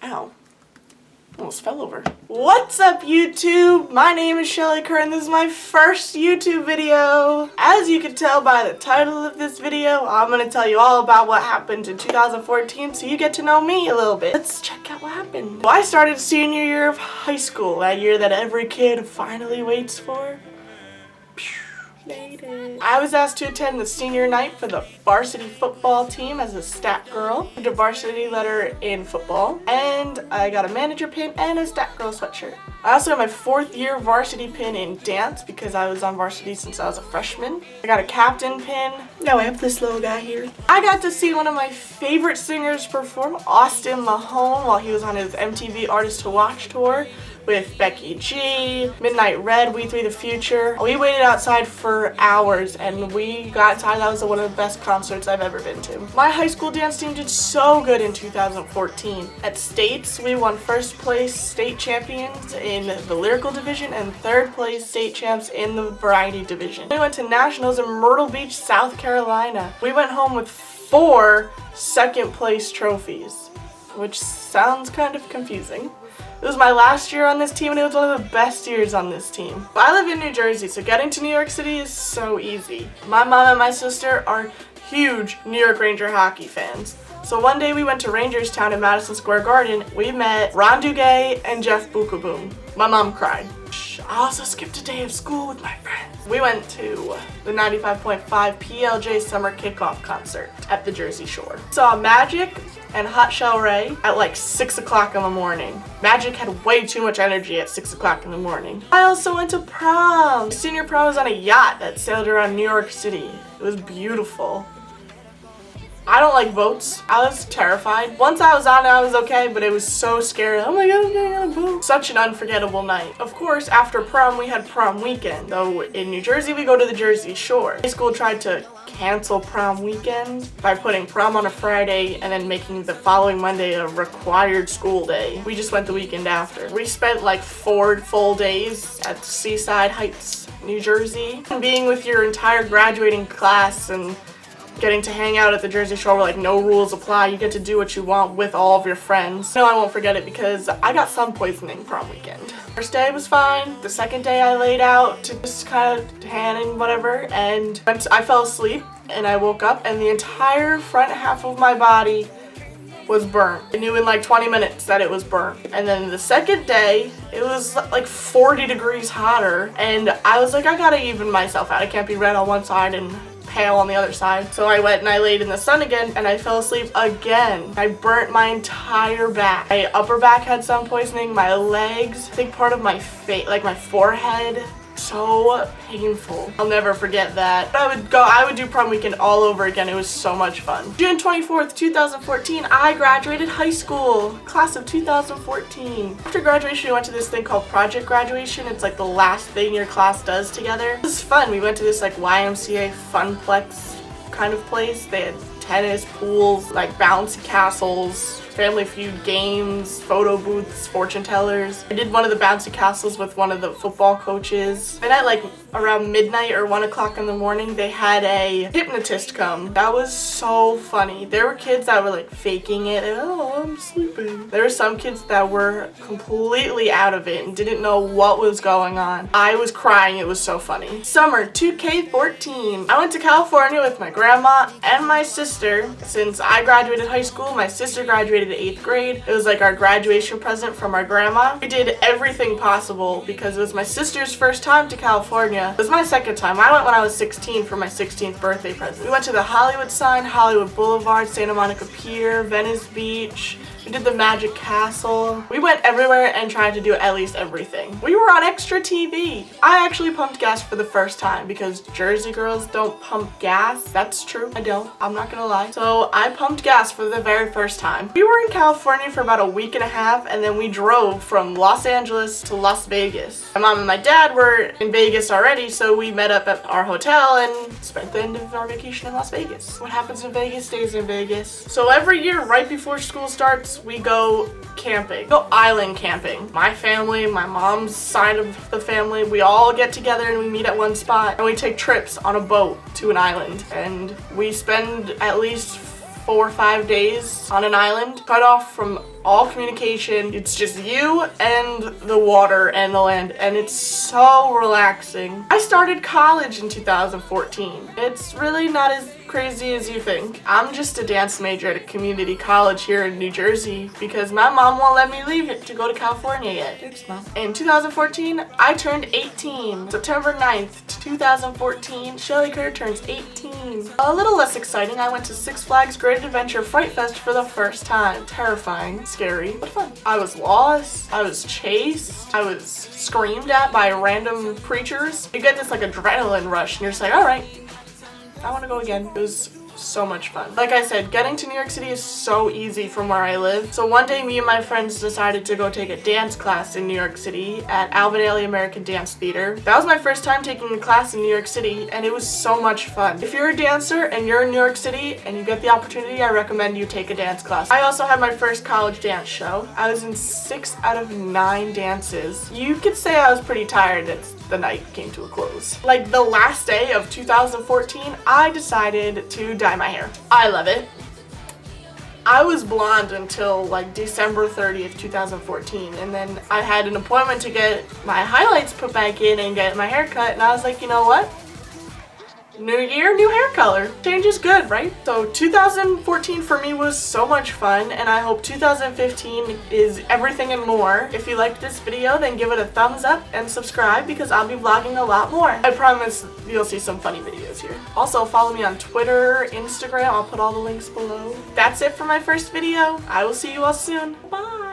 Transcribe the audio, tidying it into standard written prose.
Ow. Almost fell over. What's up, YouTube? My name is Shelly Kerr and this is my first YouTube video. As you can tell by the title of this video, I'm going to tell you all about what happened in 2014 so you get to know me a little bit. Let's check out what happened. Well, I started senior year of high school, that year that every kid finally waits for. I was asked to attend the senior night for the varsity football team as a stat girl. I did a varsity letter in football, and I got a manager pin and a stat girl sweatshirt. I also got my 4th year varsity pin in dance because I was on varsity since I was a freshman. I got a captain pin. Now I have this little guy here. I got to see one of my favorite singers perform, Austin Mahone, while he was on his MTV Artist to Watch tour with Becky G, Midnight Red, We Three the Future. We waited outside for hours and we got inside. That was one of the best concerts I've ever been to. My high school dance team did so good in 2014. At states, we won 1st place state champions in the lyrical division and 3rd place state champs in the variety division. We went to nationals in Myrtle Beach, South Carolina. We went home with 4 2nd place trophies, which sounds kind of confusing. It was my last year on this team and it was one of the best years on this team. I live in New Jersey, so getting to New York City is so easy. My mom and my sister are huge New York Ranger hockey fans. So one day we went to Rangerstown in Madison Square Garden. We met Ron Duguay and Jeff Beukeboom. My mom cried. I also skipped a day of school with my friends. We went to the 95.5 PLJ Summer Kickoff concert at the Jersey Shore. Saw Magic and Hot Shell Ray at like 6 o'clock in the morning. Magic had way too much energy at 6 o'clock in the morning. I also went to prom. Senior prom was on a yacht that sailed around New York City. It was beautiful. I don't like boats. I was terrified. Once I was on it, I was okay, but it was so scary. Oh my god, I'm getting on a boat. Such an unforgettable night. Of course, after prom, we had prom weekend. Though in New Jersey, we go to the Jersey Shore. High school tried to cancel prom weekend by putting prom on a Friday and then making the following Monday a required school day. We just went the weekend after. We spent like 4 full days at Seaside Heights, New Jersey. And being with your entire graduating class and getting to hang out at the Jersey Shore where like no rules apply. You get to do what you want with all of your friends. No, I won't forget it because I got sun poisoning prom weekend. First day was fine. The second day I laid out to just kind of tan and whatever, and I fell asleep and I woke up and the entire front half of my body was burnt. I knew in like 20 minutes that it was burnt. And then the second day, it was like 40 degrees hotter and I was like, I gotta even myself out. I can't be red on one side and pale on the other side. So I went and I laid in the sun again and I fell asleep again. I burnt my entire back. My upper back had sun poisoning, my legs, I think part of my face, like my forehead. So painful. I'll never forget that. I would do prom weekend all over again. It was so much fun. June 24th, 2014, I graduated high school. Class of 2014. After graduation, we went to this thing called Project Graduation. It's like the last thing your class does together. It was fun. We went to this like YMCA Funplex kind of place. They had tennis, pools, like bouncy castles, Family Feud games, photo booths, fortune tellers. I did one of the bouncy castles with one of the football coaches. And at like around midnight or 1 o'clock in the morning, they had a hypnotist come. That was so funny. There were kids that were like faking it. And, oh, I'm sleeping. There were some kids that were completely out of it and didn't know what was going on. I was crying. It was so funny. Summer 2K14. I went to California with my grandma and my sister. Since I graduated high school, my sister graduated 8th grade. It was like our graduation present from our grandma. We did everything possible because it was my sister's first time to California. It was my second time. I went when I was 16 for my 16th birthday present. We went to the Hollywood sign, Hollywood Boulevard, Santa Monica Pier, Venice Beach. We did the Magic Castle. We went everywhere and tried to do at least everything. We were on Extra TV. I actually pumped gas for the first time because Jersey girls don't pump gas. That's true. I don't. I'm not gonna lie. So I pumped gas for the very first time. We were in California for about a week and a half and then we drove from Los Angeles to Las Vegas. My mom and my dad were in Vegas already, so we met up at our hotel and spent the end of our vacation in Las Vegas. What happens in Vegas stays in Vegas. So every year right before school starts, we go camping. Go island camping. My family, my mom's side of the family, we all get together and we meet at one spot and we take trips on a boat to an island and we spend at least 4 or 5 days on an island, cut off from all communication. It's just you and the water and the land, and it's so relaxing. I started college in 2014. It's really not as crazy as you think. I'm just a dance major at a community college here in New Jersey because my mom won't let me leave it to go to California yet. Thanks, Mom. In 2014, I turned 18. September 9th, 2014, Shelly Kerr turns 18. A little less exciting, I went to Six Flags Great Adventure Fright Fest for the first time. Terrifying, scary, but fun. I was lost, I was chased, I was screamed at by random creatures. You get this like adrenaline rush and you're just like, alright, I want to go again. It was so much fun. Like I said, getting to New York City is so easy from where I live. So one day me and my friends decided to go take a dance class in New York City at Alvin Ailey American Dance Theater. That was my first time taking a class in New York City and it was so much fun. If you're a dancer and you're in New York City and you get the opportunity, I recommend you take a dance class. I also had my first college dance show. I was in 6 out of 9 dances. You could say I was pretty tired as the night came to a close. Like the last day of 2014, I decided to dye my hair. I love it. I was blonde until like December 30th, 2014, and then I had an appointment to get my highlights put back in and get my hair cut, and I was like, you know what? New year, new hair color. Change is good, right? So 2014 for me was so much fun, and I hope 2015 is everything and more. If you liked this video, then give it a thumbs up and subscribe because I'll be vlogging a lot more. I promise you'll see some funny videos here. Also, follow me on Twitter, Instagram. I'll put all the links below. That's it for my first video. I will see you all soon. Bye!